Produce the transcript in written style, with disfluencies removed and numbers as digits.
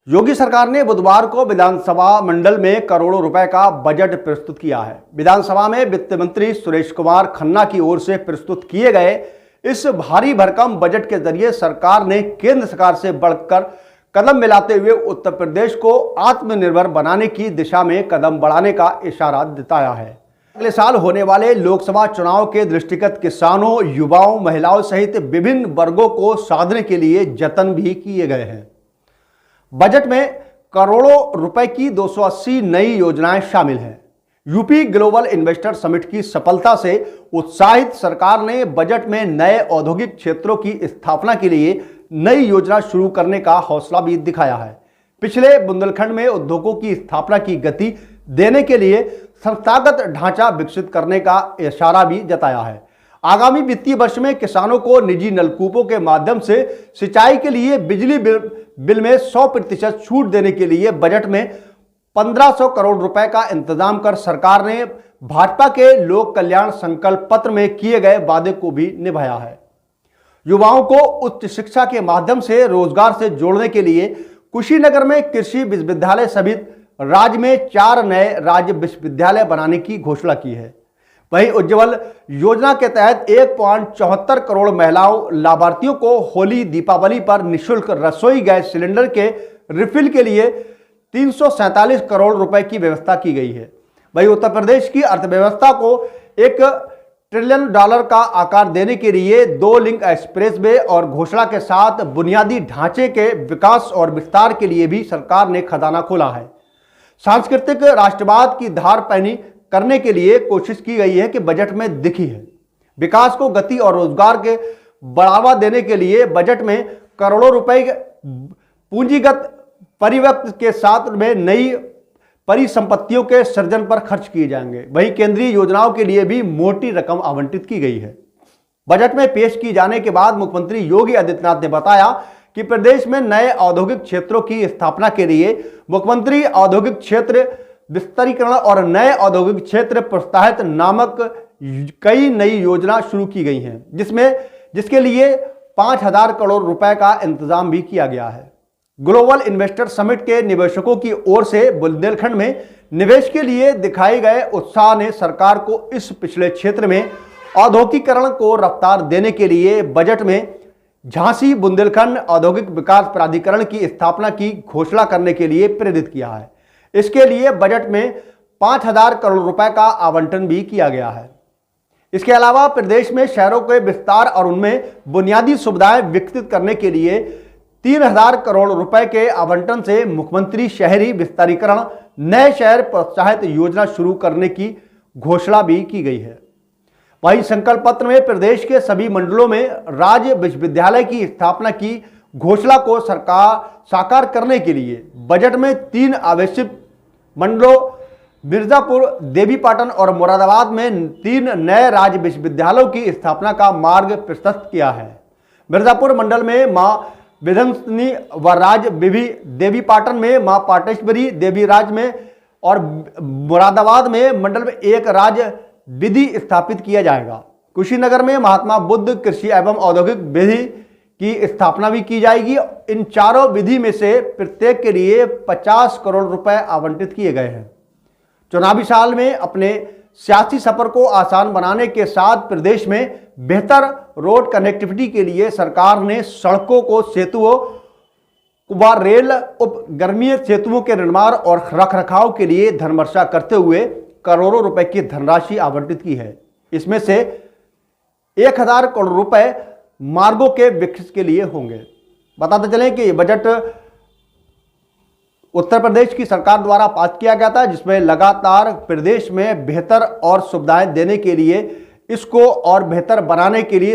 योगी सरकार ने बुधवार को विधानसभा मंडल में करोड़ों रुपए का बजट प्रस्तुत किया है। विधानसभा में वित्त मंत्री सुरेश कुमार खन्ना की ओर से प्रस्तुत किए गए इस भारी भरकम बजट के जरिए सरकार ने केंद्र सरकार से बढ़कर कदम मिलाते हुए उत्तर प्रदेश को आत्मनिर्भर बनाने की दिशा में कदम बढ़ाने का इशारा जताया है। अगले साल होने वाले लोकसभा चुनाव के दृष्टिगत किसानों, युवाओं, महिलाओं सहित विभिन्न वर्गों को साधने के लिए जतन भी किए गए हैं। बजट में करोड़ों रुपए की 280 नई योजनाएं शामिल हैं। यूपी ग्लोबल इन्वेस्टर समिट की सफलता से उत्साहित सरकार ने बजट में नए औद्योगिक क्षेत्रों की स्थापना के लिए नई योजना शुरू करने का हौसला भी दिखाया है। पिछले बुंदेलखंड में उद्योगों की स्थापना की गति देने के लिए संस्थागत ढांचा विकसित करने का इशारा भी जताया है। आगामी वित्तीय वर्ष में किसानों को निजी नलकूपों के माध्यम से सिंचाई के लिए बिजली बिल में 100% छूट देने के लिए बजट में 1500 करोड़ रुपए का इंतजाम कर सरकार ने भाजपा के लोक कल्याण संकल्प पत्र में किए गए वादे को भी निभाया है। युवाओं को उच्च शिक्षा के माध्यम से रोजगार से जोड़ने के लिए कुशीनगर में कृषि विश्वविद्यालय सहित राज्य में 4 नए राज्य विश्वविद्यालय बनाने की घोषणा की है। वहीं उज्ज्वल योजना के तहत 1.74 करोड़ महिलाओं लाभार्थियों को होली दीपावली पर निःशुल्क रसोई गैस सिलेंडर के रिफिल के लिए 347 करोड़ रुपए की व्यवस्था की गई है। वहीं उत्तर प्रदेश की अर्थव्यवस्था को $1 ट्रिलियन का आकार देने के लिए 2 लिंक एक्सप्रेसवे और घोषणा के साथ बुनियादी ढांचे के विकास और विस्तार के लिए भी सरकार ने खजाना खोला है। सांस्कृतिक राष्ट्रवाद की धार पैनी करने के लिए कोशिश की गई है कि बजट में दिखी है। विकास को गति और रोजगार के बढ़ावा देने के लिए बजट में करोड़ों रुपए पूंजीगत परिव्यक्ति के साथ में नई परिसंपत्तियों के सृजन पर खर्च किए जाएंगे। वहीं केंद्रीय योजनाओं के लिए भी मोटी रकम आवंटित की गई है। बजट में पेश की जाने के बाद मुख्यमंत्री योगी आदित्यनाथ ने बताया कि प्रदेश में नए औद्योगिक क्षेत्रों की स्थापना के लिए मुख्यमंत्री औद्योगिक क्षेत्र विस्तारीकरण और नए औद्योगिक क्षेत्र प्रोत्साहित नामक कई नई योजना शुरू की गई हैं, जिसके लिए 5000 करोड़ रुपए का इंतजाम भी किया गया है। ग्लोबल इन्वेस्टर समिट के निवेशकों की ओर से बुंदेलखंड में निवेश के लिए दिखाए गए उत्साह ने सरकार को इस पिछले क्षेत्र में औद्योगिकीकरण को रफ्तार देने के लिए बजट में झांसी बुंदेलखंड औद्योगिक विकास प्राधिकरण की स्थापना की घोषणा करने के लिए प्रेरित किया है। इसके लिए बजट में 5000 करोड़ रुपए का आवंटन भी किया गया है। इसके अलावा प्रदेश में शहरों के विस्तार और उनमें बुनियादी सुविधाएं विकसित करने के लिए 3000 करोड़ रुपए के आवंटन से मुख्यमंत्री शहरी विस्तारीकरण नए शहर प्रोत्साहित योजना शुरू करने की घोषणा भी की गई है। वहीं संकल्प पत्र में प्रदेश के सभी मंडलों में राज्य विश्वविद्यालय की स्थापना की घोषणा को साकार करने के लिए बजट में 3 आवेशित मंडलों मिर्जापुर, देवीपाटन और मुरादाबाद में 3 नए राज्य विश्वविद्यालयों की स्थापना का मार्ग प्रशस्त किया है। मिर्जापुर मंडल में मां विध्वंसिनी व राज विधि, देवीपाटन में मां पाटेश्वरी देवीराज में और मुरादाबाद में मंडल में 1 राज्य विधि स्थापित किया जाएगा। कुशीनगर में महात्मा बुद्ध कृषि एवं औद्योगिक विधि की स्थापना भी की जाएगी। इन चारों विधि में से प्रत्येक के लिए 50 करोड़ रुपए आवंटित किए गए हैं। चुनावी साल में अपने सियासी सफर को आसान बनाने के साथ प्रदेश में बेहतर रोड कनेक्टिविटी के लिए सरकार ने सड़कों को सेतुओं व रेल उपगर्मीय सेतुओं के निर्माण और रखरखाव के लिए धनवर्षा करते हुए करोड़ों रुपए की धनराशि आवंटित की है। इसमें से 1000 करोड़ रुपए मार्गों के विकास के लिए होंगे। बताते चलें कि ये बजट उत्तर प्रदेश की सरकार द्वारा पास किया गया था, जिसमें लगातार प्रदेश में बेहतर और सुविधाएं देने के लिए, इसको और बेहतर बनाने के लिए